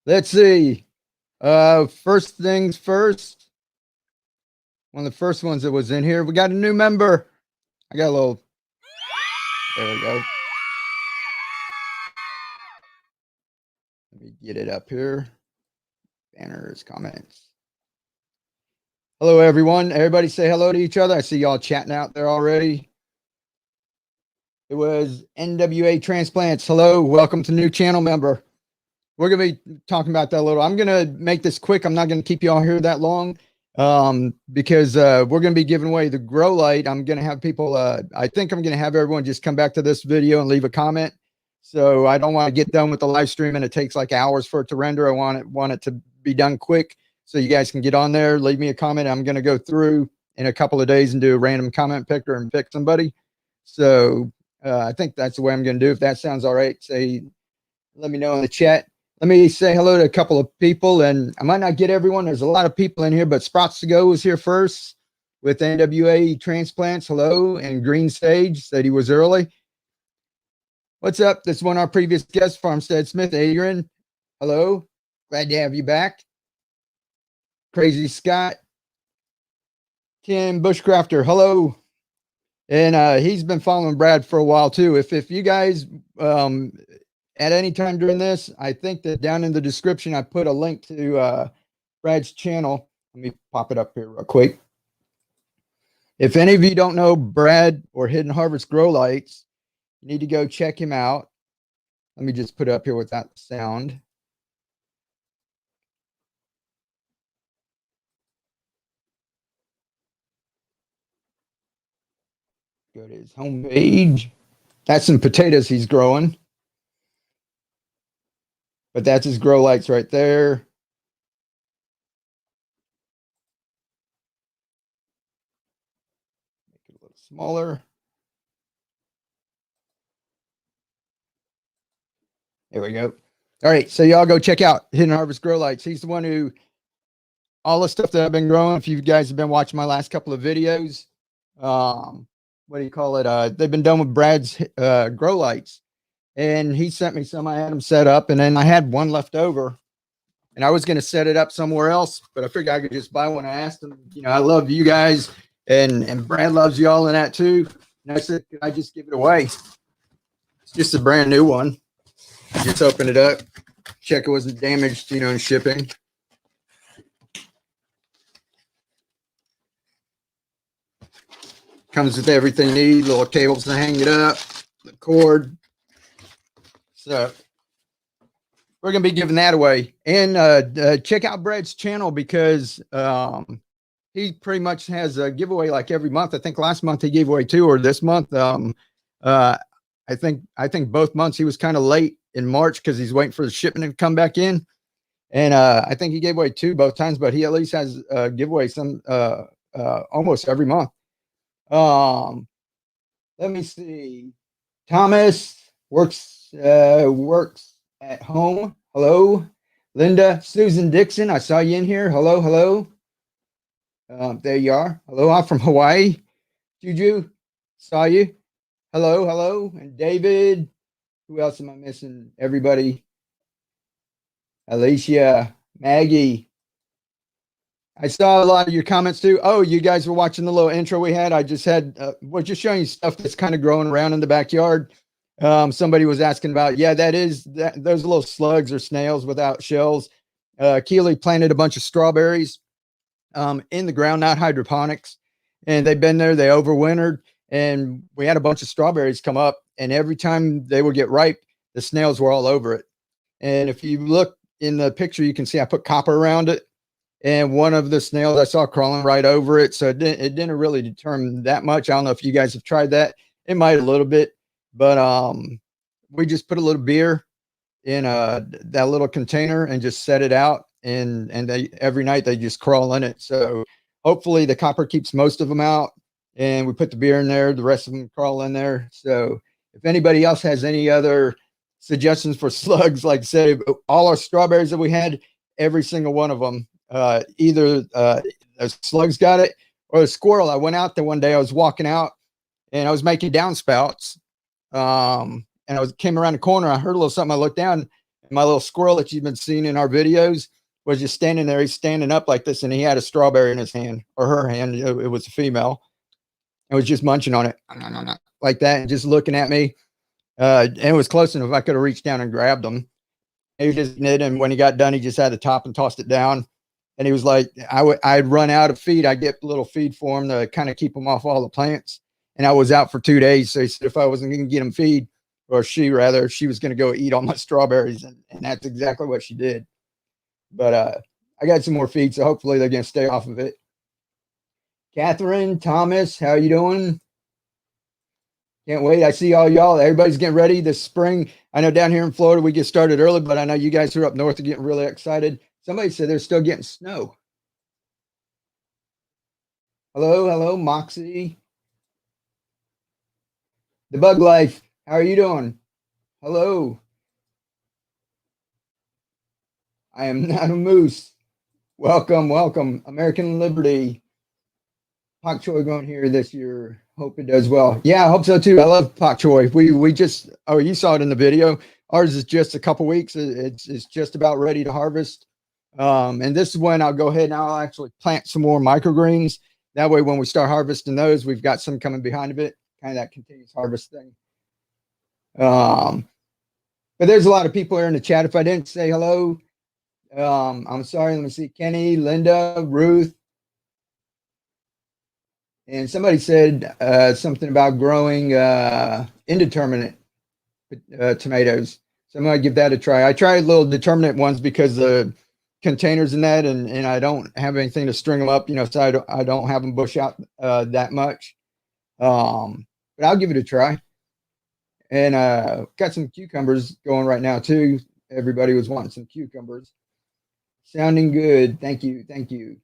Let's see. First things first. One of the first ones that was in here. We got a new member. I got a little. There we go. Let me get it up here. Banners, comments. Hello, everyone. Everybody say hello to each other. I see y'all chatting out there already. It was NWA Transplants. Hello. Welcome to new channel member. We're going to be talking about that a little. I'm going to make this quick. I'm not going to keep you all here that long because we're going to be giving away the grow light. I'm going to have people, I think I'm going to have everyone just come back to this video and leave a comment. So I don't want to get done with the live stream and it takes like hours for it to render. I want it to be done quick so you guys can get on there, leave me a comment. I'm going to go through in a couple of days and do a random comment picker and pick somebody. So I think that's the way I'm going to do. If that sounds all right, let me know in the chat. Let me say hello to a couple of people, and I might not get everyone. There's a lot of people in here, but Sprouts to Go was here first with NWA Transplants. Hello. And Green Stage said he was early. What's up? This is one of our previous guests, Farmstead Smith. Adrian, hello. Glad to have you back. Crazy Scott. Ken Bushcrafter, hello. And he's been following Brad for a while too. If you guys at any time during this, I think that down in the description I put a link to Brad's channel. Let me pop it up here real quick. If any of you don't know Brad or Hidden Harvest Grow Lights, you need to go check him out. Let me just put it up here without sound. Go to his homepage. That's some potatoes he's growing. But that's his grow lights right there. Make it a little smaller. There we go. All right, so y'all go check out Hidden Harvest Grow Lights. He's the one who, all the stuff that I've been growing, if you guys have been watching my last couple of videos, what do you call it? They've been done with Brad's grow lights. And he sent me some. I had them set up, and then I had one left over. And I was going to set it up somewhere else, but I figured I could just buy one. I asked him, you know, I love you guys, and Brad loves you all in that too. And I said, could I just give it away? It's just a brand new one. Just open it up, check it wasn't damaged, you know, in shipping. Comes with everything you need, little cables to hang it up, the cord. So we're going to be giving that away. And check out Brad's channel because he pretty much has a giveaway like every month. I think last month he gave away 2, or this month. I think both months he was kind of late in March because he's waiting for the shipment to come back in. And I think he gave away 2 both times, but he at least has a giveaway some almost every month. Let me see. Thomas works at home. Hello. Linda, Susan Dixon, I saw you in here. Hello, hello. There you are. Hello, I'm from Hawaii. Juju, saw you. Hello, hello. And David, who else am I missing? Everybody. Alicia, Maggie. I saw a lot of your comments too. Oh, you guys were watching the little intro we had. I just had, we're just showing you stuff that's kind of growing around in the backyard. Somebody was asking about, yeah, those little slugs or snails without shells. Keely planted a bunch of strawberries in the ground, not hydroponics. And they've been there, they overwintered. And we had a bunch of strawberries come up. And every time they would get ripe, the snails were all over it. And if you look in the picture, you can see I put copper around it. And one of the snails I saw crawling right over it. So it didn't really determine that much. I don't know if you guys have tried that. It might a little bit, but we just put a little beer in that little container and just set it out. And every night they just crawl in it. So hopefully the copper keeps most of them out. And we put the beer in there. The rest of them crawl in there. So if anybody else has any other suggestions for slugs, like I said, all our strawberries that we had, every single one of them, either a slugs got it or a squirrel. I went out there one day, I was walking out and I was making downspouts. And came around the corner. I heard a little something. I looked down and my little squirrel that you've been seeing in our videos was just standing there. He's standing up like this, and he had a strawberry in his hand, or her hand. It was a female. It was just munching on it like that and just looking at me. And it was close enough I could have reached down and grabbed him. He was just knit, and when he got done, he just had the top and tossed it down. And he was like, I'd run out of feed. I get a little feed for him to kind of keep him off all the plants. And I was out for 2 days. So he said if I wasn't going to get him feed, or she was going to go eat all my strawberries. And that's exactly what she did. But I got some more feed, so hopefully they're going to stay off of it. Catherine, Thomas, how you doing? Can't wait. I see all y'all. Everybody's getting ready this spring. I know down here in Florida we get started early, but I know you guys who are up north are getting really excited. Somebody said they're still getting snow. Hello, Moxie. The Bug Life, how are you doing? Hello. I am not a moose. Welcome. American Liberty. Pak Choi going here this year. Hope it does well. Yeah, I hope so too. I love Pak Choi. We just, you saw it in the video. Ours is just a couple weeks. It's just about ready to harvest. And this is when I'll go ahead and I'll actually plant some more microgreens. That way, when we start harvesting those, we've got some coming behind of it, kind of that continuous harvest thing. But there's a lot of people here in the chat. If I didn't say hello, I'm sorry. Let me see. Kenny, Linda, Ruth. And somebody said something about growing indeterminate tomatoes. So I'm going to give that a try. I tried little determinate ones because the containers in that, and I don't have anything to string them up, so I don't have them bush out that much. But I'll give it a try. And got some cucumbers going right now too. Everybody was wanting some cucumbers. Sounding good. Thank you.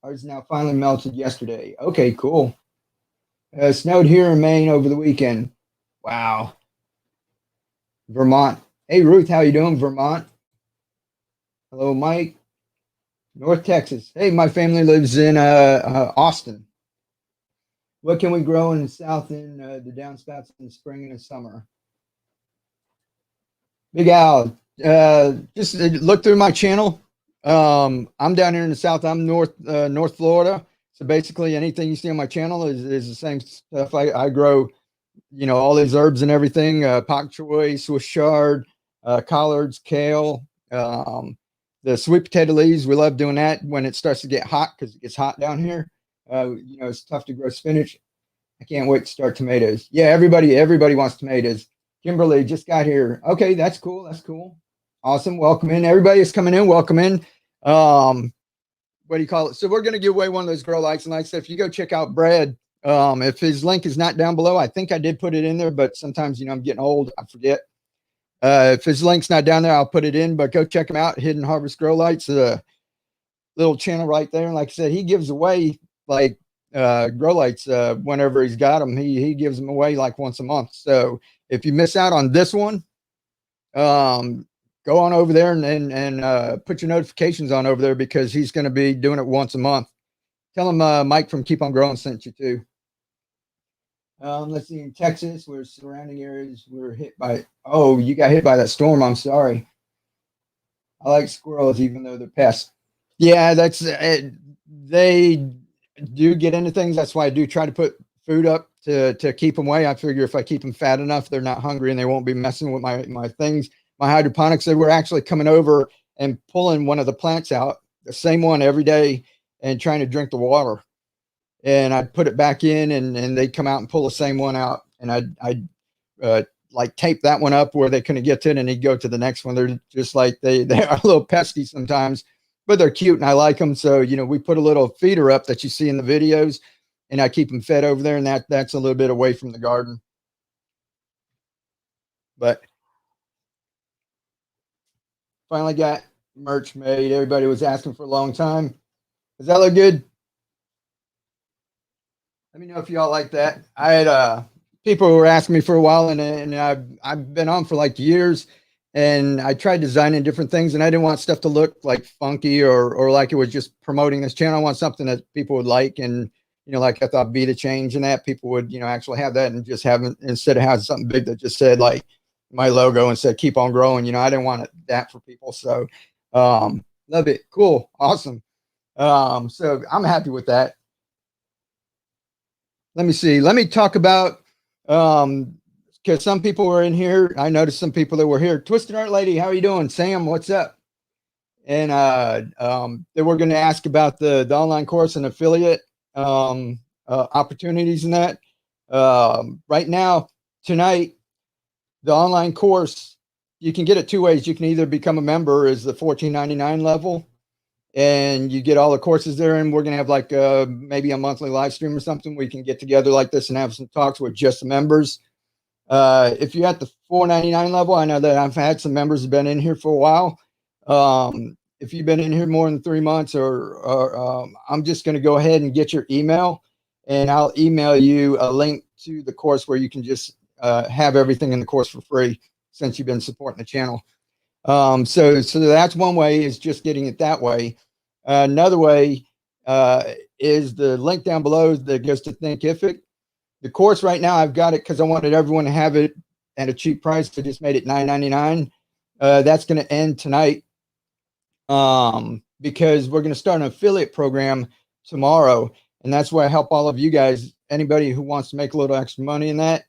Ours now finally melted yesterday. Okay, cool. Snowed here in Maine over the weekend. Wow. Vermont. Hey, Ruth, how you doing, Vermont? Hello, Mike. North Texas. Hey, my family lives in Austin. What can we grow in the south in the downspouts in the spring and the summer? Big Al, just look through my channel. I'm down here in the south. I'm North Florida. So basically anything you see on my channel is the same stuff. I grow, all these herbs and everything, pak choy, Swiss chard, collards, kale, the sweet potato leaves. We love doing that when it starts to get hot because it gets hot down here. It's tough to grow spinach. I can't wait to start tomatoes. Yeah, everybody wants tomatoes. Kimberly just got here. Okay, that's cool. Awesome. Welcome in. Everybody is coming in. Welcome in. What do you call it? So we're going to give away one of those grow lights. And like I said, if you go check out Brad, if his link is not down below, I think I did put it in there, but sometimes, I'm getting old. I forget. If his link's not down there, I'll put it in, but go check him out. Hidden Harvest Grow Lights, little channel right there. And like I said, he gives away like grow lights whenever he's got them. He gives them away like once a month. So if you miss out on this one, go on over there and put your notifications on over there because he's going to be doing it once a month. Tell him Mike from Keep On Growing sent you too. Let's see, in Texas, where surrounding areas were hit by, you got hit by that storm. I'm sorry. I like squirrels, even though they're pests. Yeah, that's it. They do get into things. That's why I do try to put food up to keep them away. I figure if I keep them fat enough, they're not hungry and they won't be messing with my things. My hydroponics, they were actually coming over and pulling one of the plants out, the same one every day, and trying to drink the water. And I'd put it back in and they'd come out and pull the same one out. And I'd like tape that one up where they couldn't get to it, and he'd go to the next one. They're just like, they are a little pesky sometimes, but they're cute and I like them. So, we put a little feeder up that you see in the videos, and I keep them fed over there, and that's a little bit away from the garden. But finally got merch made. Everybody was asking for a long time. Does that look good? Let me know if y'all like that. I had people who were asking me for a while, and I've been on for like years, and I tried designing different things, and I didn't want stuff to look like funky or like it was just promoting this channel. I want something that people would like, and like I thought Be the Change and that people would actually have that, and just have it instead of having something big that just said like my logo and said, keep on growing. You know, I didn't want that for people. So, love it. Cool. Awesome. So I'm happy with that. Let me see. Let me talk about, because some people were in here. I noticed some people that were here. Twisted Art Lady, how are you doing? Sam, what's up? And they were going to ask about the online course and affiliate opportunities and that. Right now, tonight, the online course, you can get it two ways. You can either become a member as the $14.99 level, and you get all the courses there. And we're going to have like maybe a monthly live stream or something. We can get together like this and have some talks with just the members. If you're at the $4.99 level, I know that I've had some members who've been in here for a while. If you've been in here more than 3 months, or I'm just going to go ahead and get your email, and I'll email you a link to the course where you can just have everything in the course for free, since you've been supporting the channel. So that's one way, is just getting it that way. Another way is the link down below that goes to Thinkific. The course right now, I've got it because I wanted everyone to have it at a cheap price. I just made it $9.99. That's going to end tonight, because we're going to start an affiliate program tomorrow. And that's where I help all of you guys, anybody who wants to make a little extra money in that.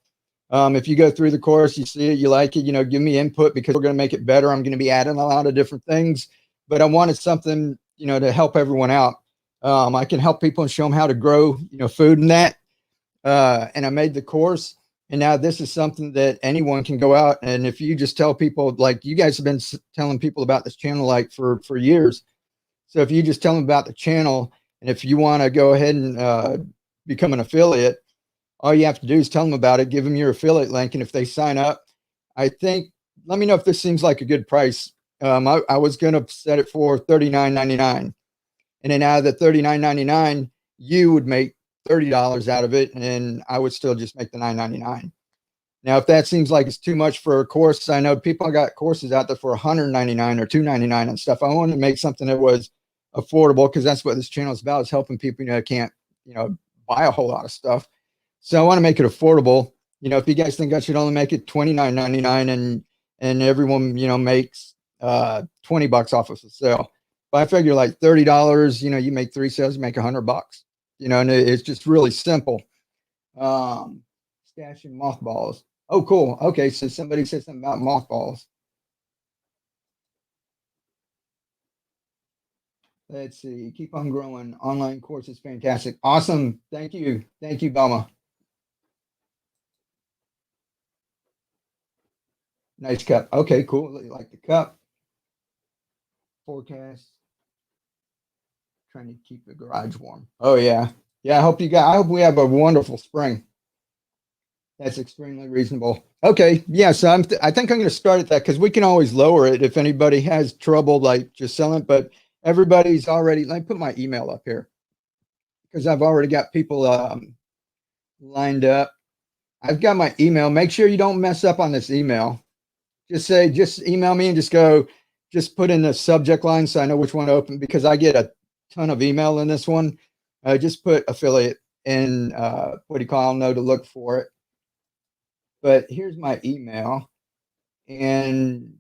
If you go through the course, you see it, you like it, you know, give me input, because we're going to make it better. I'm going to be adding a lot of different things, but I wanted something, you know, to help everyone out. I can help people and show them how to grow, you know, food and that. And I made the course, and now this is something that anyone can go out. And if you just tell people, like you guys have been telling people about this channel, like for years. So if you just tell them about the channel, and if you want to go ahead and become an affiliate, all you have to do is tell them about it, give them your affiliate link. And if they sign up, I think, let me know if this seems like a good price. I was going to set it for $39.99. And then out of the $39.99, you would make $30 out of it, and I would still just make the $9.99. Now, if that seems like it's too much for a course, I know people got courses out there for $199 or $299 and stuff. I wanted to make something that was affordable, because that's what this channel is about, is helping people, you know, can't, you know, buy a whole lot of stuff. So I want to make it affordable. You know, if you guys think I should only make it $29.99 and everyone, you know, makes $20 off of the sale. But I figure like $30, you know, you make 3 sales, you make $100, you know, and it's just really simple. Stashing mothballs. Oh, cool. Okay. So somebody said something about mothballs. Let's see. Keep on growing. Online course is fantastic. Awesome. Thank you. Thank you, Bama. Nice cup. Okay, cool. You like the cup. Forecast. Trying to keep the garage warm. Oh yeah. Yeah, I hope we have a wonderful spring. That's extremely reasonable. Okay. Yeah, so I think I'm going to start at that, because we can always lower it if anybody has trouble like just selling it, but everybody's already, let me put my email up here, because I've already got people lined up. I've got my email. Make sure you don't mess up on this email. Just email me and just put in the subject line so I know which one to open, because I get a ton of email in this one. Just put affiliate and what do you call, I'll know to look for it. But here's my email. And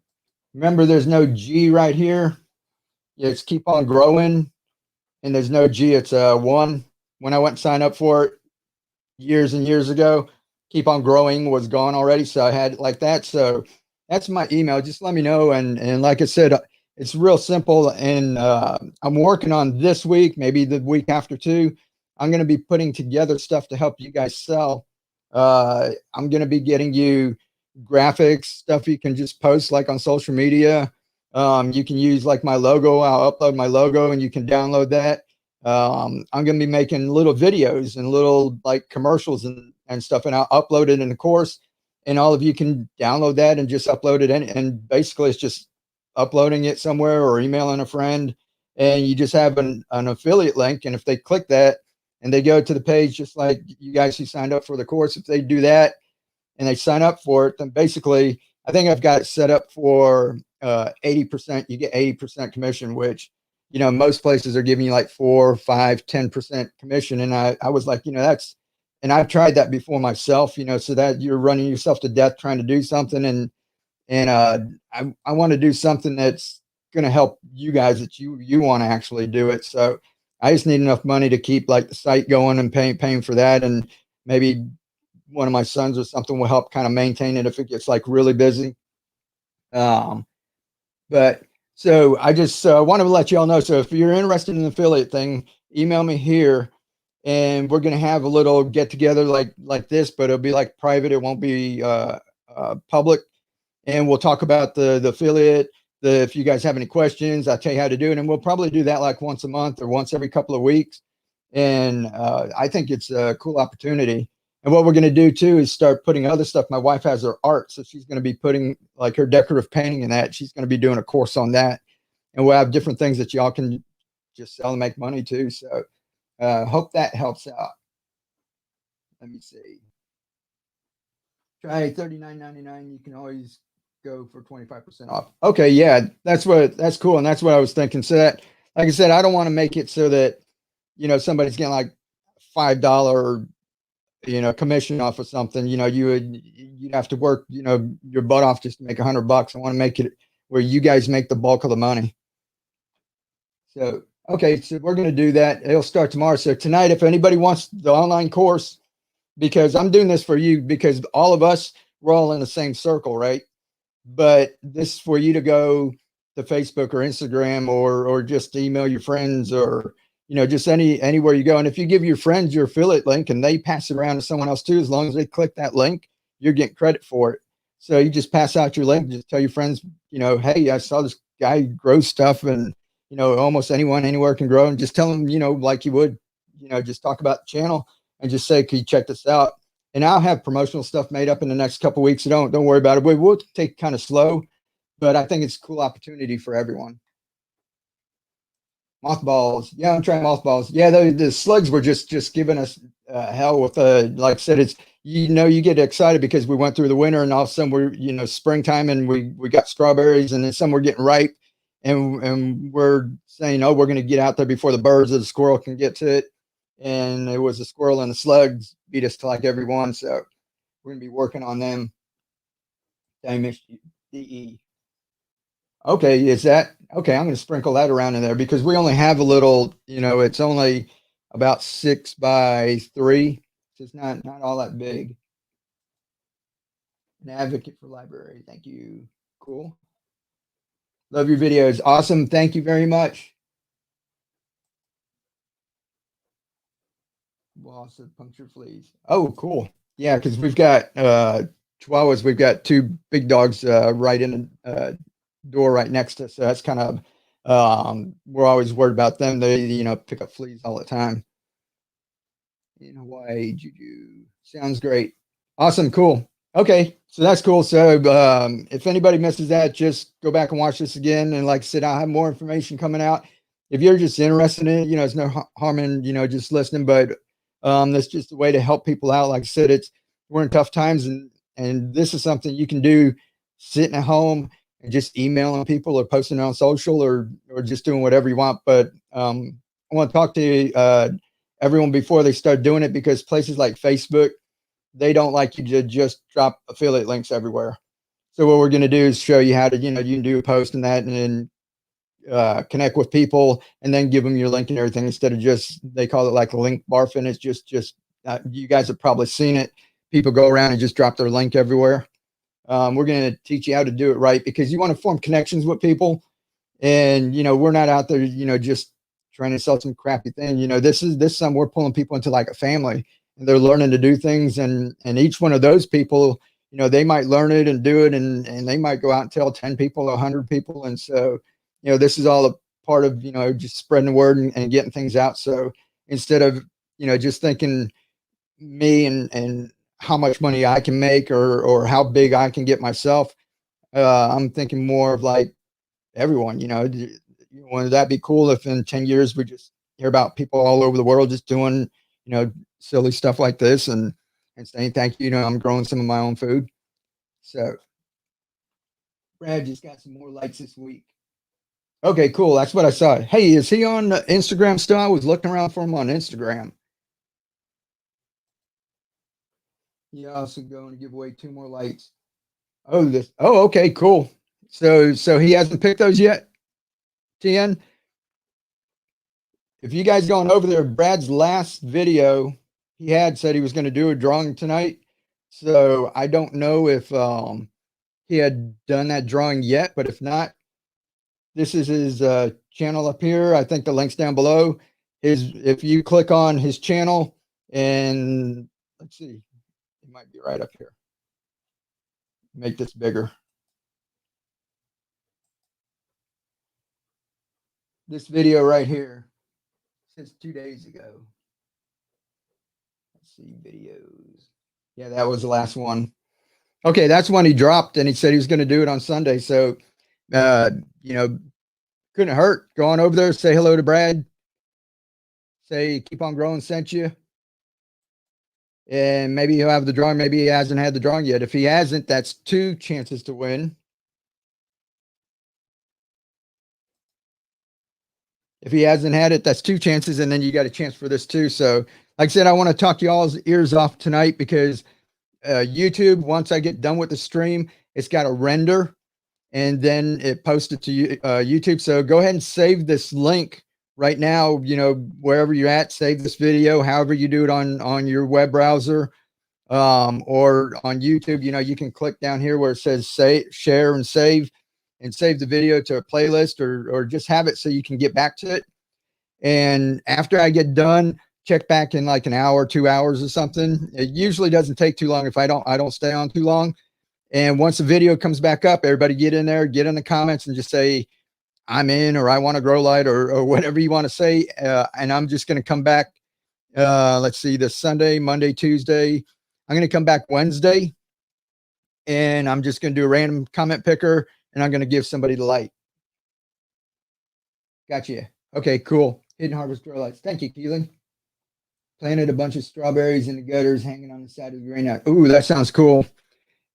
remember, there's no G right here. It's keep on growing. And there's no G, it's a 1. When I went and signed up for it years and years ago, keep on growing was gone already. So I had it like that. So that's my email. Just let me know. And like I said, it's real simple. And I'm working on this week, maybe the week after too. I'm going to be putting together stuff to help you guys sell. I'm going to be getting you graphics, stuff you can just post like on social media. You can use like my logo. I'll upload my logo and you can download that. I'm going to be making little videos and little like commercials and stuff, and I'll upload it in the course, and all of you can download that and just upload it in. And basically it's just uploading it somewhere or emailing a friend, and you just have an affiliate link. And if they click that and they go to the page, just like you guys who signed up for the course, if they do that and they sign up for it, then basically I think I've got it set up for 80%. You get 80% commission, which, you know, most places are giving you like 4, 5, 10% commission. And I was like, you know, and I've tried that before myself, you know, so that you're running yourself to death trying to do something. And And I want to do something that's going to help you guys that you want to actually do it. So I just need enough money to keep like the site going and paying for that, and maybe one of my sons or something will help kind of maintain it if it gets like really busy. Um, but so I just wanted to let you all know. So if you're interested in the affiliate thing, email me here, and we're gonna have a little get together like this, but it'll be like private. It won't be public, and we'll talk about the affiliate. If you guys have any questions, I'll tell you how to do it, and we'll probably do that like once a month or once every couple of weeks. And I think it's a cool opportunity. And what we're going to do too is start putting other stuff. My wife has her art, so she's going to be putting like her decorative painting and that. She's going to be doing a course on that, and we'll have different things that y'all can just sell and make money too. So hope that helps out. Let me see. Try $39.99. You can always go for 25% off. Okay, yeah, that's cool, and that's what I was thinking. So that, like I said, I don't want to make it so that somebody's getting like $5 commission off of something. You'd have to work your butt off just to make $100. I want to make it where you guys make the bulk of the money. So okay, so we're going to do that. It'll start tomorrow. So tonight, if anybody wants the online course, because I'm doing this for you, because all of us, we're all in the same circle, right? But this is for you to go to Facebook or Instagram, or just email your friends, or just anywhere you go. And if you give your friends your affiliate link and they pass it around to someone else too, as long as they click that link, you're getting credit for it. So you just pass out your link, just tell your friends, hey, I saw this guy grow stuff, and almost anyone anywhere can grow, and just tell them, like you would, just talk about the channel, and just say, can you check this out? And I'll have promotional stuff made up in the next couple of weeks. So don't worry about it. We'll take it kind of slow, but I think it's a cool opportunity for everyone. Mothballs. Yeah, I'm trying mothballs. Yeah, the slugs were just giving us hell with like I said, it's you get excited because we went through the winter, and all of a sudden we're springtime, and we got strawberries, and then some were getting ripe, and we're saying, oh, we're going to get out there before the birds or the squirrel can get to it. And it was the squirrel and the slugs beat us to like every one. So we're going to be working on them. DE. Okay, is that okay? I'm going to sprinkle that around in there because we only have a little, it's only about 6 by 3. So it's not all that big. An advocate for library. Thank you. Cool. Love your videos. Awesome. Thank you very much. Loss of puncture fleas. Oh, cool. Yeah, because we've got Chihuahuas. We've got two big dogs right in the door right next to us. So that's kind of we're always worried about them. They pick up fleas all the time. In Hawaii, Juju. Sounds great. Awesome, cool. Okay, so that's cool. So if anybody misses that, just go back and watch this again. And like I said, I'll have more information coming out. If you're just interested in it, it's no harm in just listening. But that's just a way to help people out. Like I said, we're in tough times, and this is something you can do sitting at home and just emailing people or posting it on social, or just doing whatever you want. But I want to talk to everyone before they start doing it, because places like Facebook, they don't like you to just drop affiliate links everywhere. So what we're going to do is show you how to, you can do a post and that, and then connect with people, and then give them your link and everything, instead of just, they call it like a link barfing. It's just you guys have probably seen it. People go around and just drop their link everywhere. We're going to teach you how to do it right, because you want to form connections with people. And, we're not out there, just trying to sell some crappy thing. This is something we're pulling people into like a family, and they're learning to do things. And each one of those people, they might learn it and do it. And they might go out and tell 10 people, 100 people. And so, this is all a part of, just spreading the word and getting things out. So instead of, just thinking me and how much money I can make, or how big I can get myself, I'm thinking more of like everyone, wouldn't that be cool if in 10 years we just hear about people all over the world just doing, silly stuff like this, and saying thank you. I'm growing some of my own food. So Brad just got some more likes this week. Okay, cool. That's what I saw. Hey, is he on Instagram still? I was looking around for him on Instagram. Yeah, also going to give away 2 more lights. Oh, this. Oh, okay, cool. So he hasn't picked those yet, TN. If you guys going over there, Brad's last video, he had said he was going to do a drawing tonight. So I don't know if he had done that drawing yet, but if not, this is his channel up here. I think the link's down below. His If you click on his channel and let's see, it might be right up here. Make this bigger. This video right here since 2 days ago. Let's see videos. Yeah, that was the last one. Okay, that's when he dropped, and he said he was going to do it on Sunday. So, uh, you know, couldn't hurt. Go on over there, say hello to Brad. Say keep on growing sent you, and maybe he'll have the drawing. Maybe he hasn't had the drawing yet. If he hasn't, that's 2 chances to win. If he hasn't had it, that's 2 chances, and then you got a chance for this too. So, like I said, I want to talk y'all's ears off tonight because YouTube, once I get done with the stream, it's got to render and then it posts it to YouTube. So go ahead and save this link right now, wherever you're at, save this video, however you do it on your web browser or on YouTube. You can click down here where it says share and save the video to a playlist or just have it so you can get back to it. And after I get done, check back in like an hour, 2 hours or something. It usually doesn't take too long if I don't stay on too long. And once the video comes back up, everybody get in there, get in the comments and just say, I'm in, or I want to grow light, or whatever you want to say. And I'm just going to come back. Let's see, this Sunday, Monday, Tuesday. I'm going to come back Wednesday and I'm just going to do a random comment picker and I'm going to give somebody the light. Gotcha. Okay, cool. Hidden Harvest grow lights. Thank you, Keelan. Planted a bunch of strawberries in the gutters hanging on the side of the greenhouse. Ooh, that sounds cool.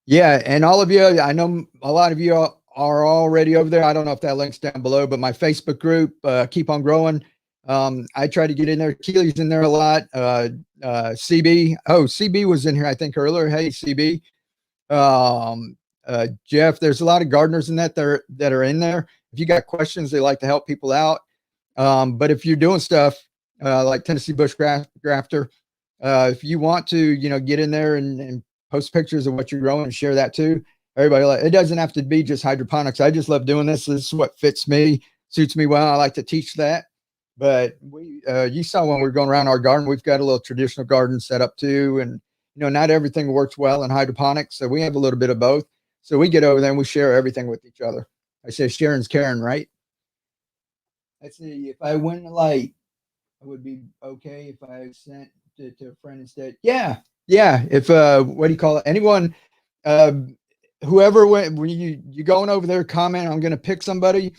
Yeah, and all of you, I know a lot of you are already over there. I don't know if that link's down below, but my Facebook group, Keep On Growing. I try to get in there. Keely's in there a lot. CB. Oh, CB was in here, I think, earlier. Hey, CB. Jeff, there's a lot of gardeners in that are in there. If you got questions, they like to help people out. But if you're doing stuff like Tennessee Bush Grafter, if you want to, get in there and post pictures of what you're growing and share that too. Everybody, it doesn't have to be just hydroponics. I just love doing this. This is what fits me, suits me well. I like to teach that. But you saw when we were going around our garden, we've got a little traditional garden set up too. And, not everything works well in hydroponics. So we have a little bit of both. So we get over there and we share everything with each other. I say Sharon's Karen, right? Let's see, if I win the light, it would be okay if I sent it to a friend instead. Yeah. If what do you call it? Anyone, whoever when you going over there, comment. I'm going to pick somebody,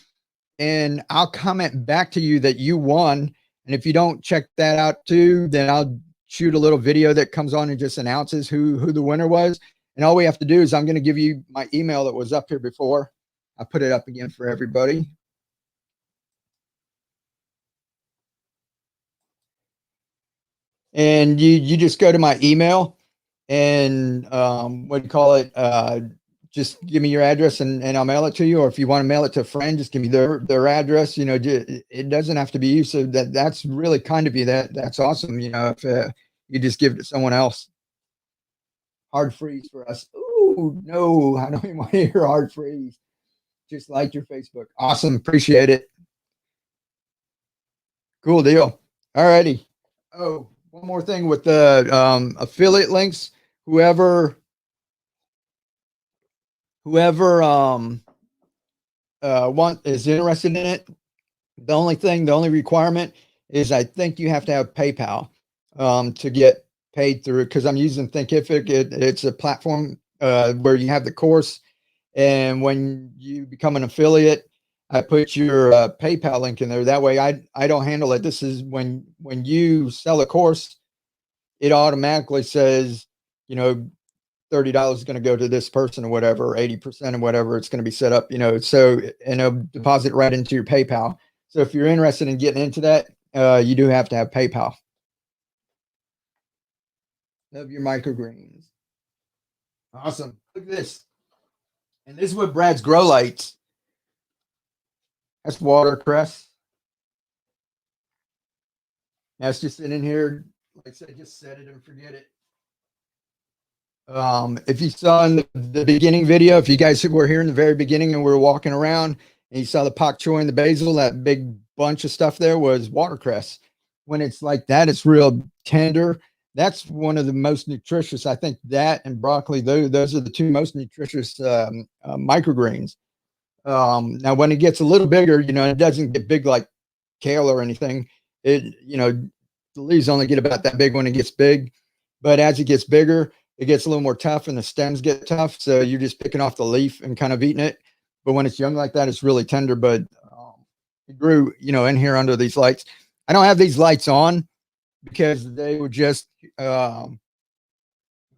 and I'll comment back to you that you won. And if you don't check that out too, then I'll shoot a little video that comes on and just announces who the winner was. And all we have to do is I'm going to give you my email that was up here before. I put it up again for everybody. And you just go to my email and what do you call it? Just give me your address and I'll mail it to you. Or if you want to mail it to a friend, just give me their address. It doesn't have to be you. So that's really kind of you. That's awesome. If you just give it to someone else. Hard freeze for us. Ooh, no, I don't even want to hear hard freeze. Just like your Facebook. Awesome. Appreciate it. Cool deal. All righty. Oh, one more thing with the affiliate links. Whoever is interested in it, the only requirement is I think you have to have PayPal to get paid through, because I'm using Thinkific. It's a platform where you have the course, and when you become an affiliate, I put your PayPal link in there. That way I don't handle it. This is when you sell a course, it automatically says, $30 is going to go to this person or whatever, 80% or whatever it's going to be set up, so, and it'll deposit right into your PayPal. So if you're interested in getting into that, you do have to have PayPal. Love your microgreens. Awesome. Look at this. And this is what Brad's grow lights. That's watercress. That's just sitting in here. Like I said, just set it and forget it. If you saw in the beginning video, if you guys were here in the very beginning and we were walking around and you saw the pak choi and the basil, that big bunch of stuff there was watercress. When it's like that, it's real tender. That's one of the most nutritious. I think that and broccoli, those are the two most nutritious microgreens. Now, when it gets a little bigger, it doesn't get big like kale or anything. The leaves only get about that big when it gets big. But as it gets bigger, it gets a little more tough and the stems get tough. So you're just picking off the leaf and kind of eating it. But when it's young like that, it's really tender. But it grew, in here under these lights. I don't have these lights on because they would just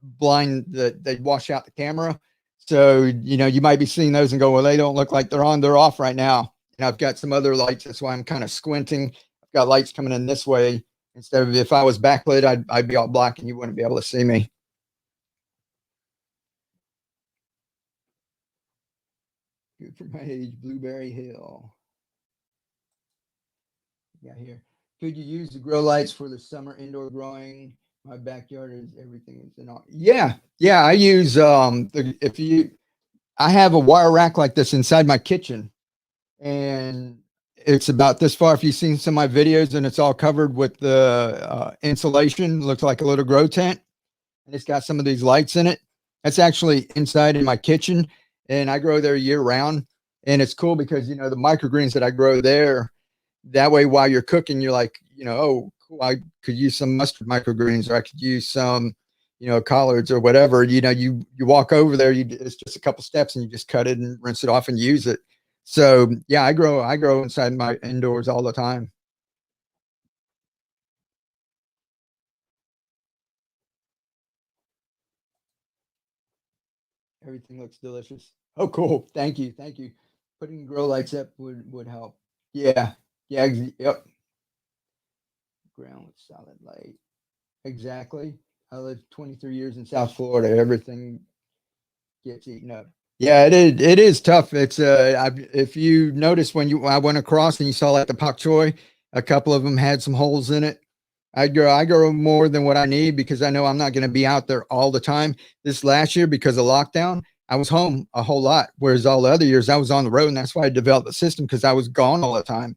blind they'd wash out the camera. So, you might be seeing those and go, well, they don't look like they're on, they're off right now. And I've got some other lights. That's why I'm kind of squinting. I've got lights coming in this way. Instead of if I was backlit, I'd be all black and you wouldn't be able to see me. Good for my age, Blueberry Hill. Yeah, here. Could you use the grow lights for the summer indoor growing? My backyard is everything is in all. Yeah, I use I have a wire rack like this inside my kitchen, and it's about this far. If you've seen some of my videos, and it's all covered with the insulation, looks like a little grow tent, and it's got some of these lights in it. That's actually inside in my kitchen, and I grow there year round. And it's cool because the microgreens that I grow there, that way while you're cooking, you're like, oh, cool, I could use some mustard microgreens, or I could use some, collards or whatever. You walk over there, it's just a couple steps, and you just cut it and rinse it off and use it. So yeah, I grow inside my indoors all the time. Everything looks delicious. Oh, cool. Thank you. Putting grow lights up would help. Yeah. Yep. Ground with solid light. Exactly. I lived 23 years in South Florida. Everything gets eaten up. Yeah, it is tough. It's if you notice when I went across and you saw like the pak choi, a couple of them had some holes in it. I grow more than what I need because I know I'm not going to be out there all the time. This last year, because of lockdown, I was home a whole lot, whereas all the other years I was on the road, and that's why I developed the system, because I was gone all the time.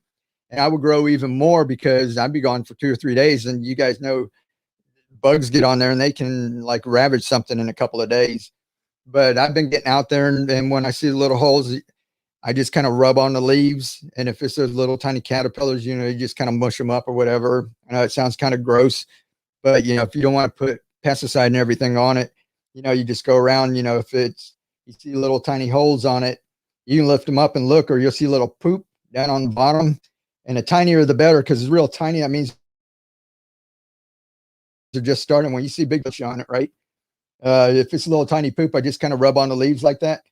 And I would grow even more because I'd be gone for 2 or 3 days, and you guys know bugs get on there and they can like ravage something in a couple of days. But I've been getting out there, and when I see the little holes, I just kind of rub on the leaves. And if it's those little tiny caterpillars, you just kind of mush them up or whatever. I know it sounds kind of gross, but if you don't want to put pesticide and everything on it, you just go around, if you see little tiny holes on it, you can lift them up and look, or you'll see little poop down on the bottom. And the tinier, the better, because it's real tiny. That means they're just starting. When you see big bush on it, right? If it's a little tiny poop, I just kind of rub on the leaves like that.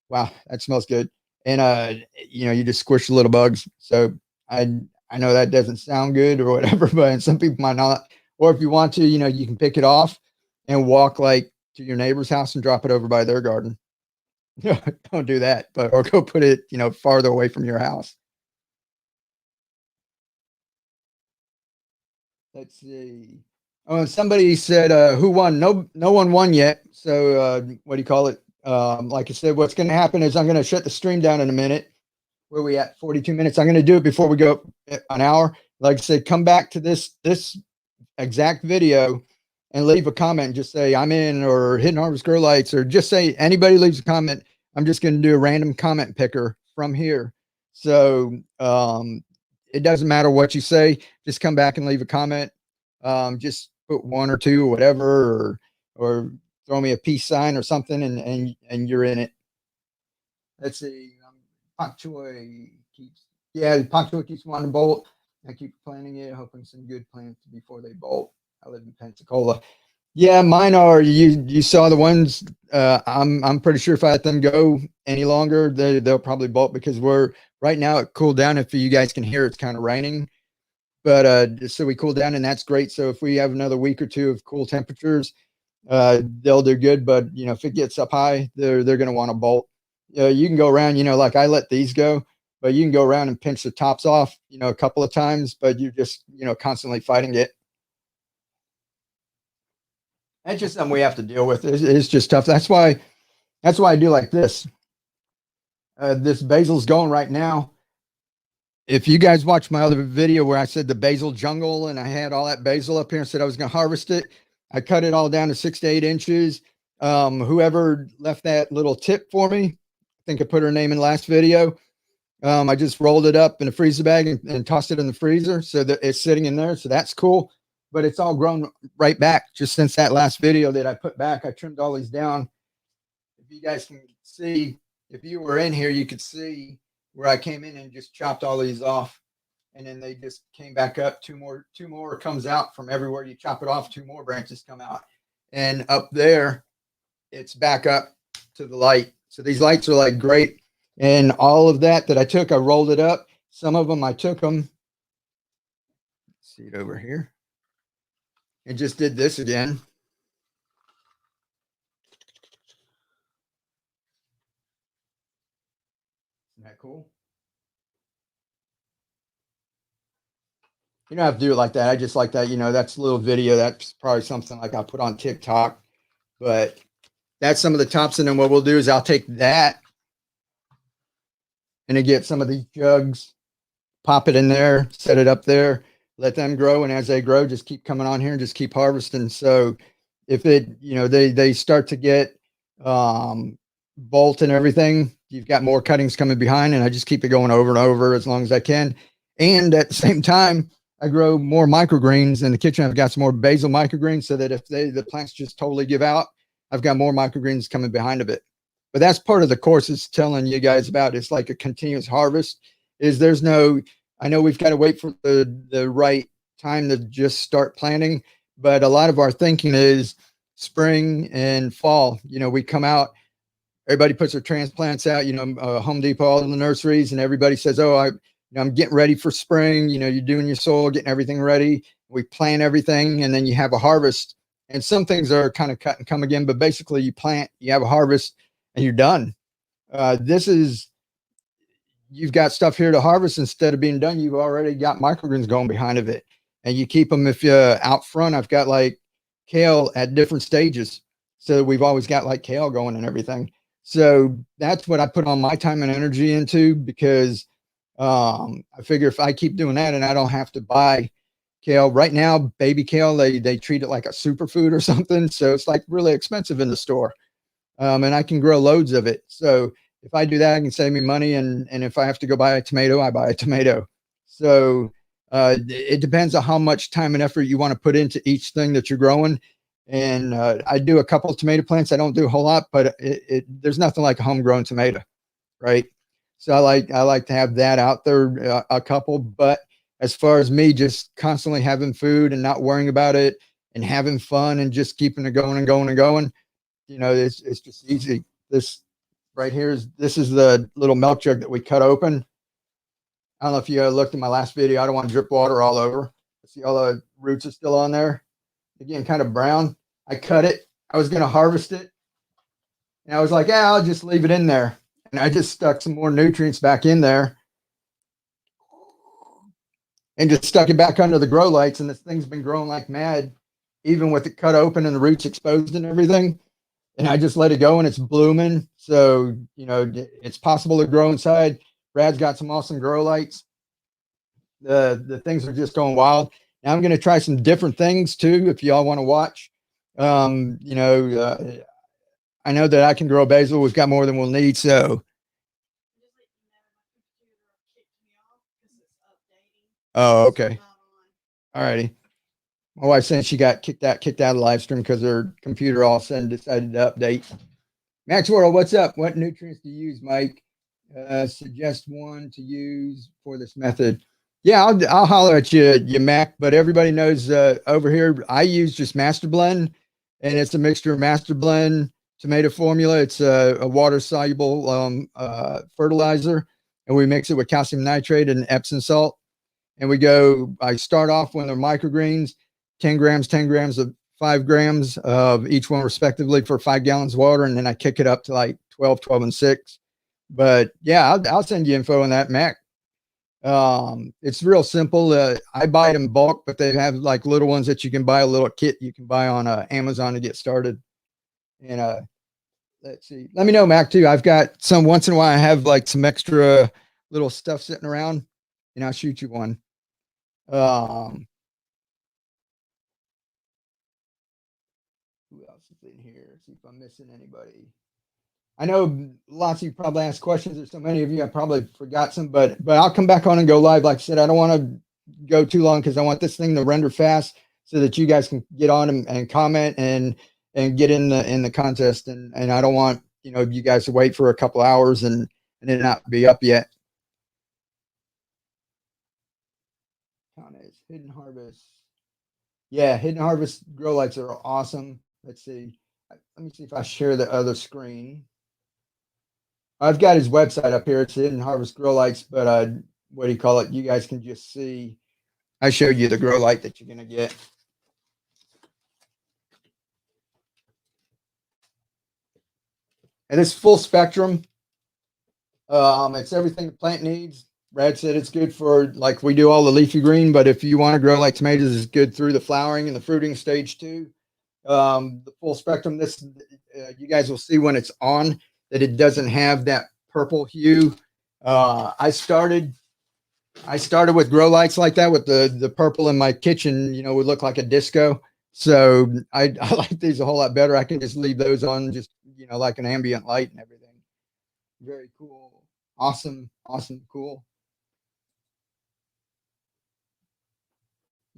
Wow, that smells good. And you just squish the little bugs. So I know that doesn't sound good or whatever, but some people might not. Or if you want to, you can pick it off and walk like to your neighbor's house and drop it over by their garden. Don't do that, or go put it, farther away from your house. Let's see. Oh, and somebody said, who won? No one won yet. So, what do you call it? Like I said, what's going to happen is I'm going to shut the stream down in a minute. Where we at? 42 minutes. I'm going to do it before we go an hour. Like I said, come back to this exact video and leave a comment. Just say I'm in, or Hidden Harvest Grow Lights, or just say anybody leaves a comment. I'm just going to do a random comment picker from here. So it doesn't matter what you say. Just come back and leave a comment. Just put one or two or whatever, or throw me a peace sign or something, and you're in it. Let's see. Pak choi pak choi keeps wanting to bolt. I keep planting it, hoping some good plants before they bolt. I live in Pensacola. Yeah, mine are. You saw the ones. I'm pretty sure if I let them go any longer, they'll probably bolt, because we're right now it cooled down. If you guys can hear, it's kind of raining, but so we cool down, and that's great. So if we have another week or two of cool temperatures, they'll do good. But if it gets up high, they're going to want to bolt. You can go around, like I let these go, but you can go around and pinch the tops off, a couple of times, but you're just, constantly fighting it. That's just something we have to deal with. It's just tough. That's why I do like this. This basil's going right now. If you guys watch my other video where I said the basil jungle and I had all that basil up here and said I was going to harvest it, I cut it all down to 6 to 8 inches. Whoever left that little tip for me, I think I put her name in last video. I just rolled it up in a freezer bag and tossed it in the freezer so that it's sitting in there. So that's cool. But it's all grown right back just since that last video that I put back. I trimmed all these down. If you guys can see, if you were in here, you could see where I came in and just chopped all these off. And then they just came back up. Two more comes out from everywhere you chop it off. 2 more branches come out. And up there, it's back up to the light. So these lights are like great. And all of that I took, I rolled it up. Some of them I took them. See it over here. And just did this again. Isn't that cool? You don't have to do it like that. I just like that, that's a little video. That's probably something like I'll put on TikTok. But that's some of the tops. And then what we'll do is I'll take that and to get some of these jugs, pop it in there, set it up there, let them grow. And as they grow, just keep coming on here and just keep harvesting. So if it, they start to get bolt and everything, you've got more cuttings coming behind, and I just keep it going over and over as long as I can. And at the same time, I grow more microgreens in the kitchen. I've got some more basil microgreens so that if the plants just totally give out, I've got more microgreens coming behind of it. But that's part of the course is telling you guys about. It's like a continuous harvest. I know we've got to wait for the right time to just start planting, but a lot of our thinking is spring and fall. We come out, everybody puts their transplants out, Home Depot, all in the nurseries, and everybody says, oh, I'm getting ready for spring. You're doing your soil, getting everything ready. We plant everything, and then you have a harvest. And some things are kind of cut and come again, but basically you plant, you have a harvest, and you're done. You've got stuff here to harvest. Instead of being done, you've already got microgreens going behind of it. And you keep them, if you're out front, I've got like kale at different stages. So we've always got like kale going and everything. So that's what I put on my time and energy into, because I figure if I keep doing that and I don't have to buy kale right now, baby kale, they treat it like a superfood or something. So it's like really expensive in the store. And I can grow loads of it. So if I do that, I can save me money. And if I have to go buy a tomato, I buy a tomato. So it depends on how much time and effort you want to put into each thing that you're growing. And I do a couple of tomato plants. I don't do a whole lot, but there's nothing like a homegrown tomato, right? So I like to have that out there, a couple. But as far as me just constantly having food and not worrying about it and having fun and just keeping it going and going and going, it's just easy. This right here this is the little milk jug that we cut open. I don't know if you looked at my last video. I don't want to drip water all over. See all the roots are still on there. Again, kind of brown. I cut it. I was going to harvest it. And I was like, yeah, I'll just leave it in there. And I just stuck some more nutrients back in there and just stuck it back under the grow lights. And this thing's been growing like mad, even with it cut open and the roots exposed and everything. And I just let it go and it's blooming. So, it's possible to grow inside. Brad's got some awesome grow lights. The things are just going wild. Now I'm going to try some different things too, if y'all want to watch. I know that I can grow basil. We've got more than we'll need. So. Oh, okay. All righty. My wife said she got kicked out of the live stream because her computer all of a sudden decided to update. Max World, what's up? What nutrients do you use, Mike? Suggest one to use for this method. Yeah, I'll holler at you, Mac. But everybody knows over here I use just Master Blend, and it's a mixture of Master Blend, tomato formula. It's a water soluble fertilizer, and we mix it with calcium nitrate and Epsom salt. And I start off when they're microgreens, 10 grams of 5 grams of each one respectively for 5 gallons of water. And then I kick it up to like 12 and 6. But yeah, I'll send you info on that, Mac. It's real simple. I buy it in bulk, but they have like little ones that you can buy, a little kit you can buy on Amazon to get started. And let's see. Let me know, Mac, too. I've got some once in a while. I have like some extra little stuff sitting around, and I'll shoot you one. Um, who else is in here? See if I'm missing anybody. I know lots of you probably asked questions. There's so many of you, I probably forgot some, but I'll come back on and go live. Like I said, I don't want to go too long because I want this thing to render fast so that you guys can get on and comment and get in the contest. And I don't want you guys to wait for a couple hours and it not be up yet. Hidden Harvest. Yeah, Hidden Harvest grow lights are awesome. Let's see. Let me see if I share the other screen. I've got his website up here. It's Hidden Harvest Grow Lights, but what do you call it? You guys can just see. I showed you the grow light that you're gonna get. And it's full spectrum. It's everything the plant needs. Brad said it's good for like we do all the leafy green, but if you want to grow like tomatoes, it's good through the flowering and the fruiting stage too. The full spectrum. This you guys will see when it's on that it doesn't have that purple hue. I started with grow lights like that with the purple in my kitchen. Would look like a disco. So I like these a whole lot better. I can just leave those on, just like an ambient light and everything. Very cool. Awesome. Cool.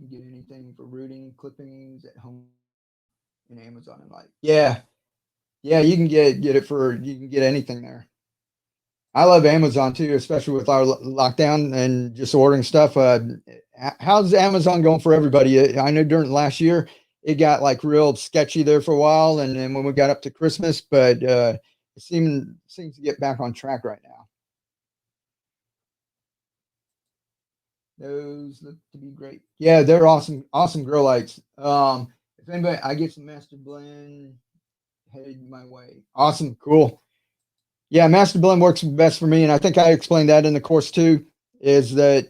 You get anything for rooting clippings at home in Amazon and like, yeah, you can get you can get anything there. I love Amazon too, especially with our lockdown and just ordering stuff. How's Amazon going for everybody? I know during last year it got like real sketchy there for a while, and then when we got up to Christmas, but it seems to get back on track right now. Those look to be great. Yeah, they're awesome grow lights. If anybody, I get some Master Blend headed my way. Awesome, cool. Yeah, Master Blend works best for me, and I think I explained that in the course too. Is that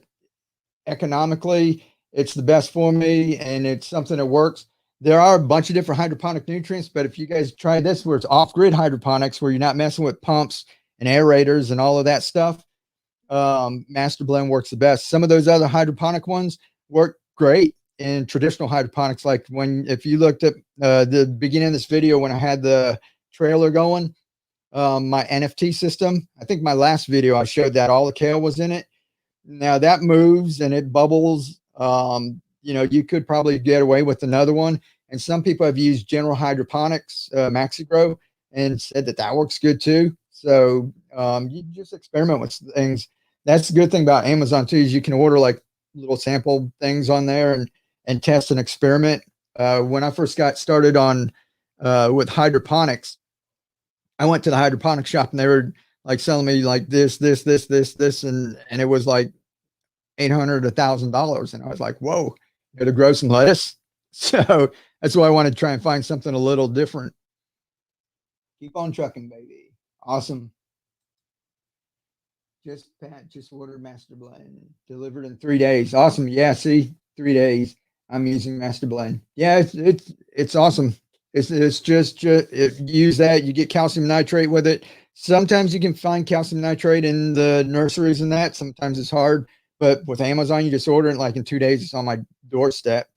economically it's the best for me, and it's something that works. There are a bunch of different hydroponic nutrients, but if you guys try this, where it's off-grid hydroponics, where you're not messing with pumps and aerators and all of that stuff, Master Blend works the best. Some of those other hydroponic ones work great in traditional hydroponics. Like if you looked at the beginning of this video when I had the trailer going, my NFT system, I think my last video I showed that all the kale was in it. Now that moves and it bubbles. You could probably get away with another one. And some people have used General Hydroponics, MaxiGrow, and said that works good too. So you just experiment with things. That's the good thing about Amazon too, is you can order like little sample things on there and test and experiment. When I first got started on with hydroponics, I went to the hydroponic shop and they were like selling me like this, and it was like $800, $1,000, and I was like, whoa, to grow some lettuce. So that's why I wanted to try and find something a little different. Keep on trucking, baby. Awesome. Just order Master Blend delivered in 3 days. Awesome. Yeah, see, 3 days. I'm using Master Blend. Yeah, it's awesome. It's just if you use that, you get calcium nitrate with it. Sometimes you can find calcium nitrate in the nurseries and that. Sometimes it's hard, but with Amazon, you just order it like in 2 days. It's on my doorstep.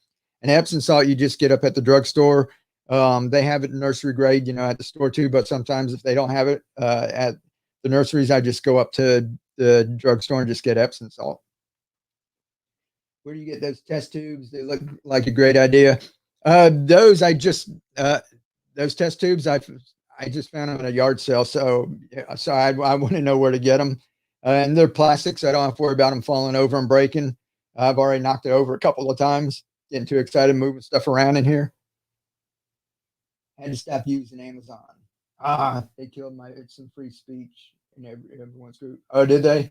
And Epsom salt, you just get up at the drugstore. They have it in nursery grade, at the store too. But sometimes if they don't have it at the nurseries, I just go up to the drugstore and just get Epsom salt. Where do you get those test tubes? They look like a great idea. Those I just those test tubes I just found them at a yard sale. So yeah, so I want to know where to get them. And they're plastic, so I don't have to worry about them falling over and breaking. I've already knocked it over a couple of times. Getting too excited moving stuff around in here. I had to stop using Amazon. They killed it's some free speech in everyone's group. Oh, did they?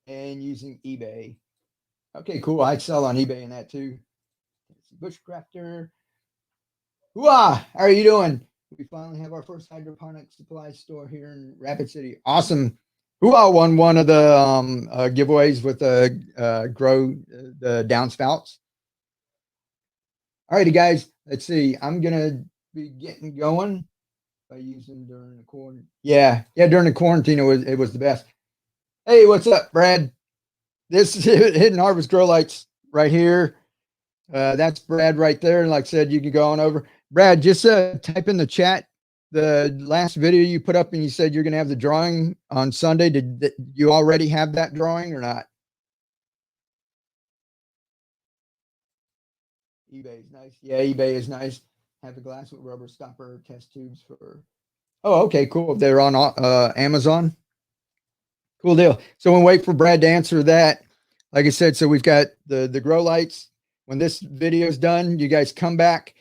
And using eBay. Okay, cool. I sell on eBay and that too. Bushcrafter. Hooah! How are you doing? We finally have our first hydroponic supply store here in Rapid City. Awesome. Who all won one of the giveaways with the grow the downspouts? All righty, guys. Let's see. I'm gonna be getting going by using during the quarantine. Yeah, during the quarantine, it was the best. Hey, what's up, Brad? This is Hidden Harvest Grow Lights right here. That's Brad right there. And like I said, you can go on over. Brad, just type in the chat the last video you put up, and you said you're going to have the drawing on Sunday. Did you already have that drawing or not? eBay is nice. Yeah, eBay is nice. Have a glass with rubber stopper test tubes for. Oh, okay, cool. They're on Amazon. Cool deal. So we'll wait for Brad to answer that. Like I said, so we've got the grow lights. When this video is done, you guys come back,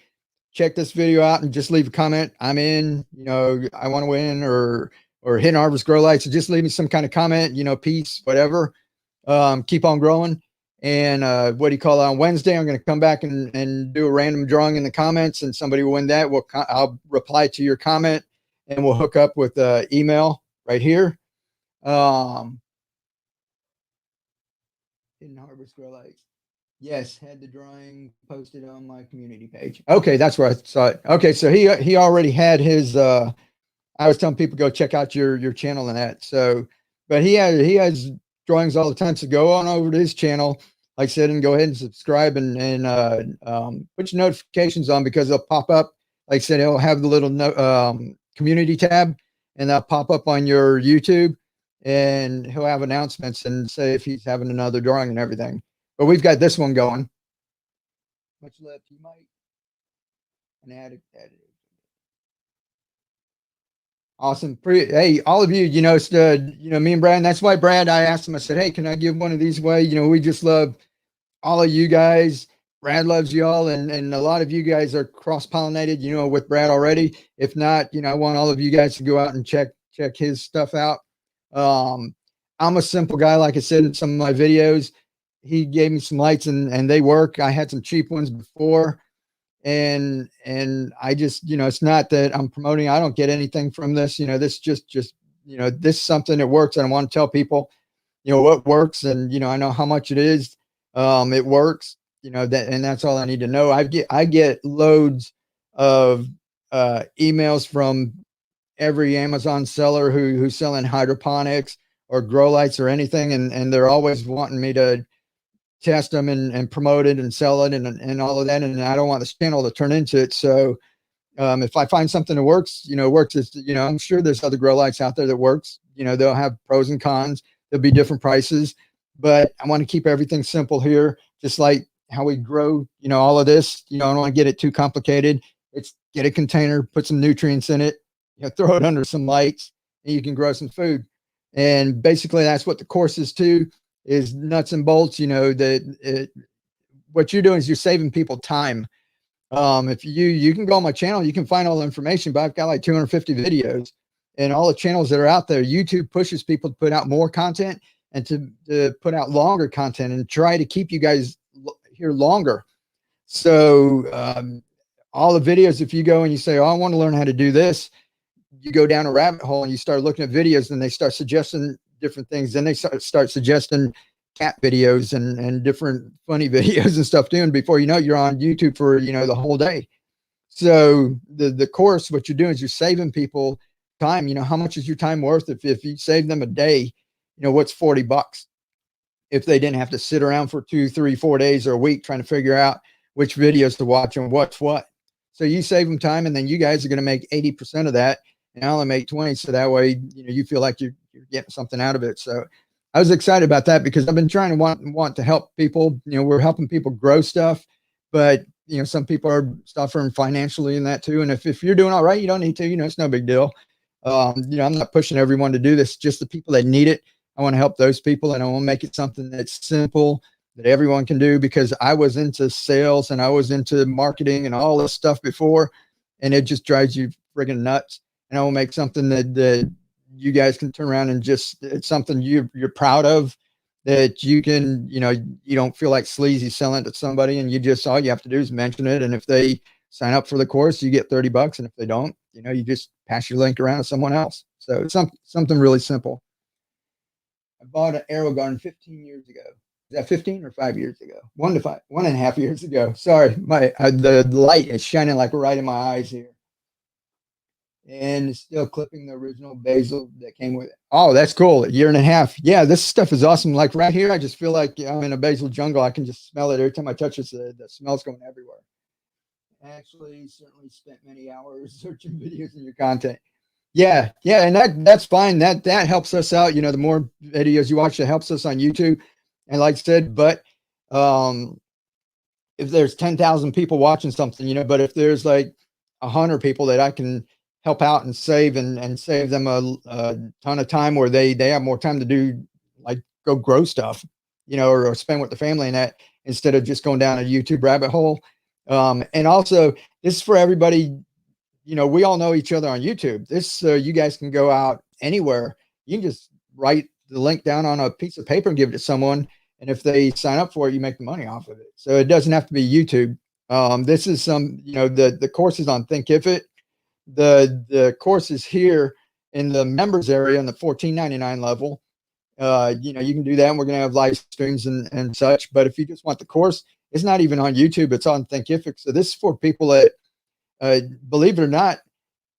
check this video out, and just leave a comment. I'm in, I want to win, or Hidden Harvest Grow Lights. So just leave me some kind of comment, peace, whatever. Keep on growing. And what do you call it? On Wednesday, I'm going to come back and do a random drawing in the comments, and somebody will win that. I'll reply to your comment, and we'll hook up with email right here. Hidden Harvest Grow Lights. Yes, had the drawing posted on my community page. Okay, that's where I saw it. Okay, so he already had his. I was telling people go check out your channel and that. So, but he has drawings all the time. So go on over to his channel, like I said, and go ahead and subscribe and put your notifications on, because they'll pop up. Like I said, he'll have the little community tab, and they'll pop up on your YouTube, and he'll have announcements and say if he's having another drawing and everything. But we've got this one going. Much left, you might. And add it. Awesome. Hey, all of you, me and Brad. That's why Brad, I asked him, I said, hey, can I give one of these away? We just love all of you guys. Brad loves you all. And a lot of you guys are cross-pollinated, with Brad already. If not, I want all of you guys to go out and check his stuff out. I'm a simple guy, like I said in some of my videos. He gave me some lights and they work. I had some cheap ones before, and I just, it's not that I'm promoting. I don't get anything from this. This just, this is something that works. And I want to tell people, what works, and, I know how much it is. It works, that, and that's all I need to know. I get loads of emails from every Amazon seller who's selling hydroponics or grow lights or anything. And they're always wanting me to test them and promote it and sell it and all of that. And I don't want this channel to turn into it. So if I find something that works, it's, I'm sure there's other grow lights out there that works. They'll have pros and cons. There'll be different prices, but I want to keep everything simple here, just like how we grow, all of this. I don't want to get it too complicated. It's get a container, put some nutrients in it, throw it under some lights, and you can grow some food. And basically that's what the course is too. Is nuts and bolts. What you're doing is you're saving people time. If you can go on my channel, you can find all the information, but I've got like 250 videos, and all the channels that are out there. YouTube pushes people to put out more content and to put out longer content and try to keep you guys here longer. So all the videos, if you go and you say, oh, I want to learn how to do this, you go down a rabbit hole and you start looking at videos, and they start suggesting different things. Then they start suggesting cat videos and different funny videos and stuff too. And before you know it, you're on YouTube for, the whole day. So the course, what you're doing is you're saving people time. How much is your time worth? If you save them a day, what's $40 if they didn't have to sit around for 2, 3, 4 days or a week trying to figure out which videos to watch and what's what. So you save them time, and then you guys are going to make 80% of that, and I'll only make 20. So that way, you feel like you're getting something out of it. So I was excited about that, because I've been trying to want to help people. We're helping people grow stuff, but some people are suffering financially in that too. And if you're doing all right, you don't need to. It's no big deal. I'm not pushing everyone to do this. Just the people that need it. I want to help those people, and I want to make it something that's simple that everyone can do, because I was into sales and I was into marketing and all this stuff before, and it just drives you friggin' nuts. And I will make something that you guys can turn around and just, it's something you're proud of, that you can, you don't feel like sleazy selling it to somebody, and you just, all you have to do is mention it. And if they sign up for the course, you get $30. And if they don't, you just pass your link around to someone else. So it's something really simple. I bought an Arrow Garden 15 years ago. Is that 15 or 5 years ago? 1.5 years ago. Sorry, the light is shining like right in my eyes here. And it's still clipping the original basil that came with it. Oh, that's cool. A year and a half. Yeah, this stuff is awesome. Like right here, I just feel like I'm in a basil jungle. I can just smell it every time I touch it. The smell's going everywhere. Actually, certainly spent many hours searching videos in your content. Yeah, and that's fine. That helps us out. The more videos you watch, it helps us on YouTube. And like I said, but if there's 10,000 people watching something, but if there's like 100 people that I can help out and save and save them a ton of time where they have more time to do, like go grow stuff, or spend with the family and that, instead of just going down a YouTube rabbit hole. And also this is for everybody. We all know each other on YouTube. This, you guys can go out anywhere. You can just write the link down on a piece of paper and give it to someone. And if they sign up for it, you make the money off of it. So it doesn't have to be YouTube. This is the course is on Thinkific. The course is here in the members area in the $14.99 level. You can do that. And we're going to have live streams and such. But if you just want the course, it's not even on YouTube. It's on Thinkific. So this is for people that, believe it or not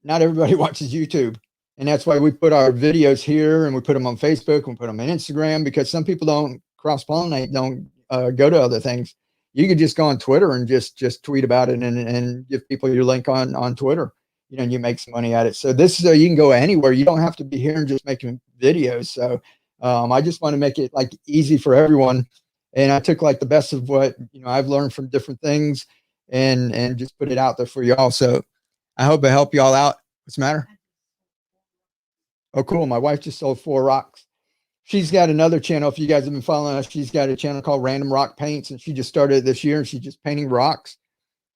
everybody watches YouTube. And that's why we put our videos here and we put them on Facebook and we put them on Instagram, because some people don't cross-pollinate, don't go to other things. You could just go on Twitter and just tweet about it and give people your link on Twitter, and you make some money at it. So this is, you can go anywhere. You don't have to be here and just making videos. So I just want to make it like easy for everyone. And I took like the best of what, I've learned from different things and just put it out there for y'all. So I hope I help y'all out. What's the matter? Oh, cool. My wife just sold 4 rocks. She's got another channel. If you guys have been following us, she's got a channel called Random Rock Paints, and she just started this year, and she's just painting rocks.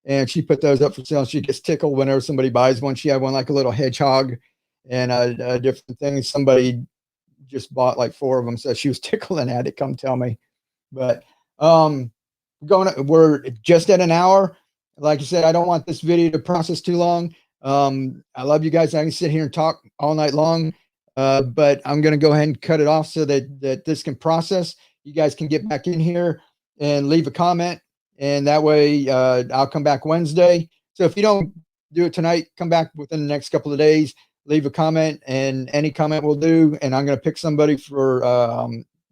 And she put those up for sale. She gets tickled whenever somebody buys one. She had one like a little hedgehog and different things. Somebody just bought like 4 of them, so she was tickled and had to come tell me. But we're just at an hour. Like I said, I don't want this video to process too long. I love you guys. I can sit here and talk all night long. But I'm going to go ahead and cut it off so that this can process. You guys can get back in here and leave a comment. And that way I'll come back Wednesday. So if you don't do it tonight, come back within the next couple of days, leave a comment, and any comment will do. And I'm going to pick somebody for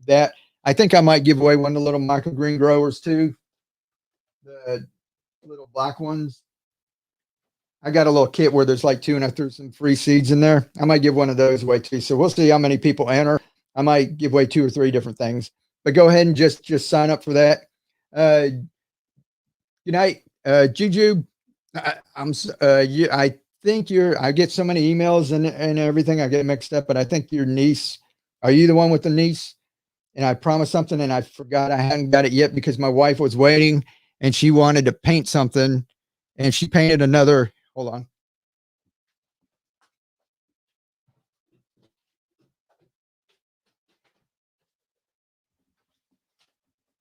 that. I think I might give away one of the little microgreen growers too. The little black ones. I got a little kit where there's like 2 and I threw some free seeds in there. I might give one of those away too. So we'll see how many people enter. I might give away 2 or 3 different things, but go ahead and just sign up for that. Good night. Juju. I think I get so many emails and everything. I get mixed up, but I think your niece, are you the one with the niece? And I promised something and I forgot I hadn't got it yet because my wife was waiting and she wanted to paint something and she painted another. Hold on.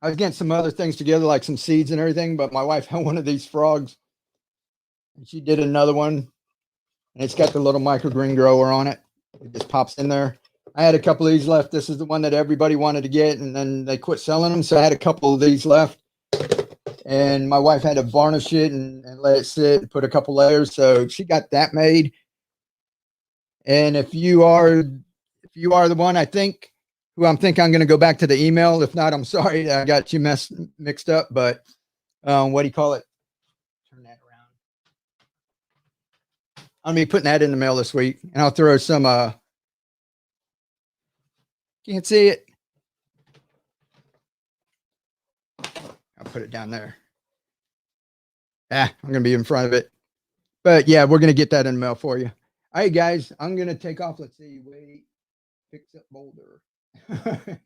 I was getting some other things together, like some seeds and everything, but my wife had one of these frogs and she did another one and it's got the little microgreen grower on it. It just pops in there. I had a couple of these left. This is the one that everybody wanted to get and then they quit selling them. So I had a couple of these left and my wife had to varnish it and let it sit and put a couple layers. So she got that made. And if you are the one, I'm going to go back to the email. If not, I'm sorry. I got you mixed up, but what do you call it? Turn that around. I'm going to be putting that in the mail this week and I'll throw some, can't see it. I'll put it down there. I'm going to be in front of it, but yeah, we're going to get that in the mail for you. All right, guys, I'm going to take off. Let's see. Wait, fix up Boulder. Thanks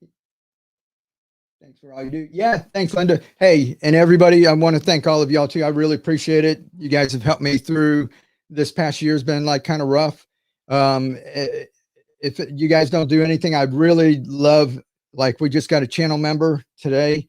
for all you do. Yeah, thanks, Linda. Hey, and everybody, I want to thank all of y'all too. I really appreciate it. You guys have helped me through this past year. Has been like kind of rough. If you guys don't do anything, I'd really love, like we just got a channel member today.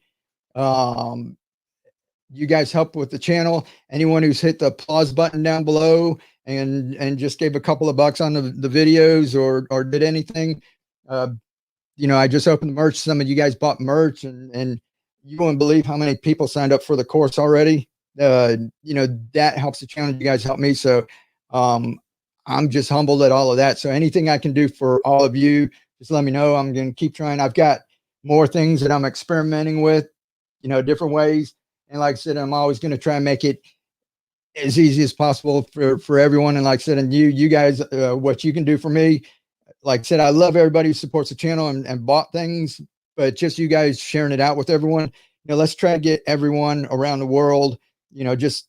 you guys help with the channel. Anyone who's hit the applause button down below and just gave a couple of bucks on the videos or did anything, I just opened the merch. Some of you guys bought merch, and you wouldn't believe how many people signed up for the course already. That helps the channel. You guys help me. So I'm just humbled at all of that. So anything I can do for all of you, just let me know. I'm going to keep trying. I've got more things that I'm experimenting with, different ways. And like I said, I'm always going to try and make it as easy as possible for everyone. And like I said, and you guys, what you can do for me, like I said, I love everybody who supports the channel and bought things, but just you guys sharing it out with everyone. Let's try to get everyone around the world, just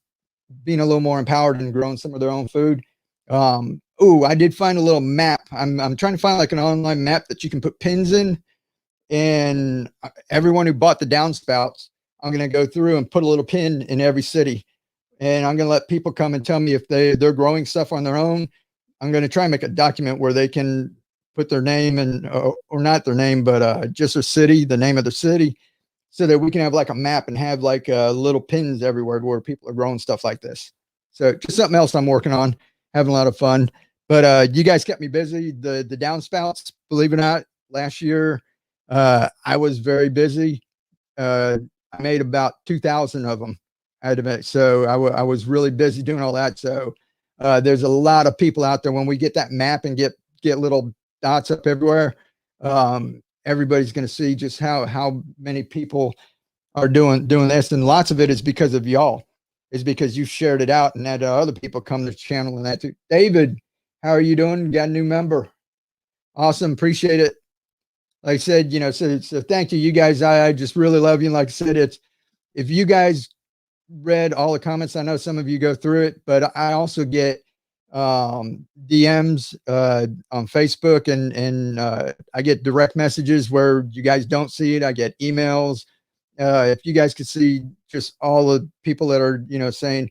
being a little more empowered and growing some of their own food. I did find a little map. I'm trying to find like an online map that you can put pins in, and everyone who bought the downspouts, I'm going to go through and put a little pin in every city. And I'm going to let people come and tell me if they're growing stuff on their own. I'm going to try and make a document where they can put their name and or not their name, but just a city, the name of the city, so that we can have like a map and have like little pins everywhere where people are growing stuff like this. So just something else I'm working on, having a lot of fun. But you guys kept me busy. The downspouts, believe it or not, last year I was very busy. I made about 2,000 of them. So I was really busy doing all that. So there's a lot of people out there. When we get that map and get little dots up everywhere, everybody's going to see just how many people are doing this. And lots of it is because of y'all. Is because you shared it out and had other people come to the channel and that too. David, how are you doing? You got a new member. Awesome. Appreciate it. Like I said, so thank you. You guys, I just really love you. And like I said, if you guys read all the comments, I know some of you go through it, but I also get DMs on Facebook and I get direct messages where you guys don't see it. I get emails. If you guys could see just all the people that are, saying,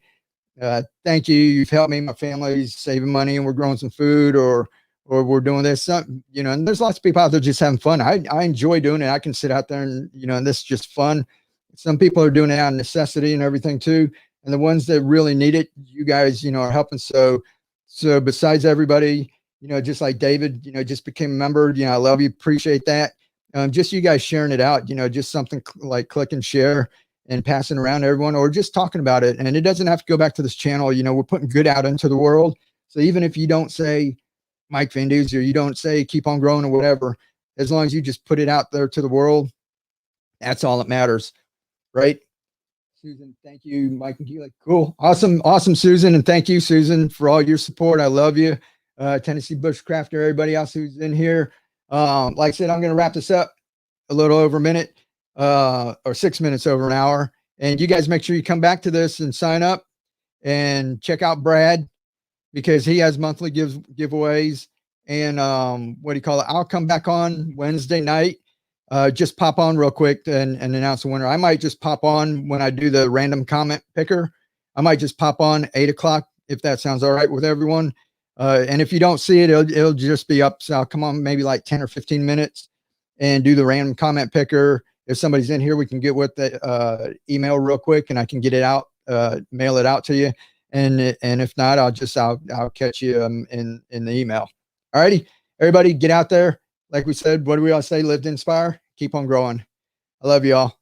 thank you, you've helped me, my family's saving money and we're growing some food or we're doing this, and there's lots of people out there just having fun. I enjoy doing it. I can sit out there and, and this is just fun. Some people are doing it out of necessity and everything too. And the ones that really need it, you guys, are helping. So besides everybody, just like David, just became a member, I love you. Appreciate that. Just you guys sharing it out, just something like click and share and passing around to everyone or just talking about it. And it doesn't have to go back to this channel. We're putting good out into the world. So even if you don't say Mike Vanduzer, or you don't say keep on growing or whatever, as long as you just put it out there to the world, that's all that matters. Right. Susan, thank you. Mike and Keely. Cool. Awesome, Susan. And thank you, Susan, for all your support. I love you. Tennessee Bushcrafter, everybody else who's in here. Like I said, I'm going to wrap this up a little over a minute, or 6 minutes over an hour. And you guys make sure you come back to this and sign up and check out Brad because he has monthly giveaways. And what do you call it? I'll come back on Wednesday night. Just pop on real quick and announce the winner. I might just pop on when I do the random comment picker. I might just pop on 8 o'clock if that sounds all right with everyone. And if you don't see it, it'll just be up. So I'll come on maybe like 10 or 15 minutes and do the random comment picker. If somebody's in here, we can get with the email real quick and I can get it out, mail it out to you. And if not, I'll catch you in the email. All righty, everybody get out there. Like we said, what do we all say? Live to inspire. Keep on growing. I love you all.